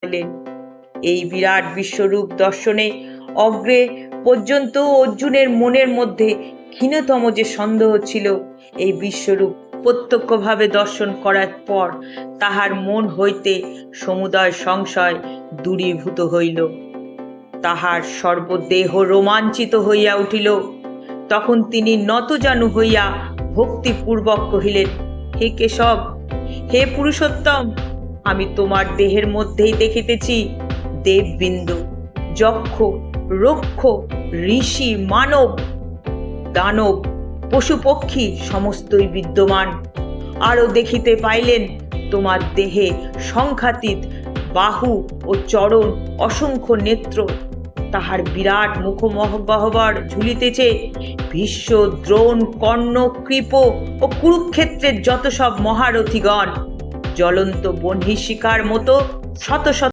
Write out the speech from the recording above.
এলেন। এই বিরাট বিশ্বরূপ দর্শনে অগ্রে পর্যন্ত অর্জুনের মনের মধ্যে ক্ষীণতম যে সন্দেহ ছিল, এই বিশ্বরূপ প্রত্যক্ষভাবে দর্শন করার পর তাহার মন হইতে সমুদয় সংশয় দূরীভূত হইল। তাহার সর্বদেহ রোমাঞ্চিত হইয়া উঠিল। তখন তিনি নতজানু হইয়া ভক্তিপূর্বক কহিলেন, হে কেশব, হে পুরুষোত্তম, আমি তোমার দেহের মধ্যেই দেখিতেছি দেববিন্দু, যক্ষ, রক্ষ, ঋষি, মানব, দানব, পশু পক্ষী সমস্তই বিদ্যমান। আরও দেখিতে পাইলেন তোমার দেহে সংখ্যাতীত বাহু ও চরণ, অসংখ্য নেত্র। তাহার বিরাট মুখগহ্বর ঝুলিতেছে ভীষ্ম, দ্রোণ, কর্ণ, কৃপ ও কুরুক্ষেত্রের যত সব মহারথীগণ জ্বলন্ত বহ্নিশিখার মতো শত শত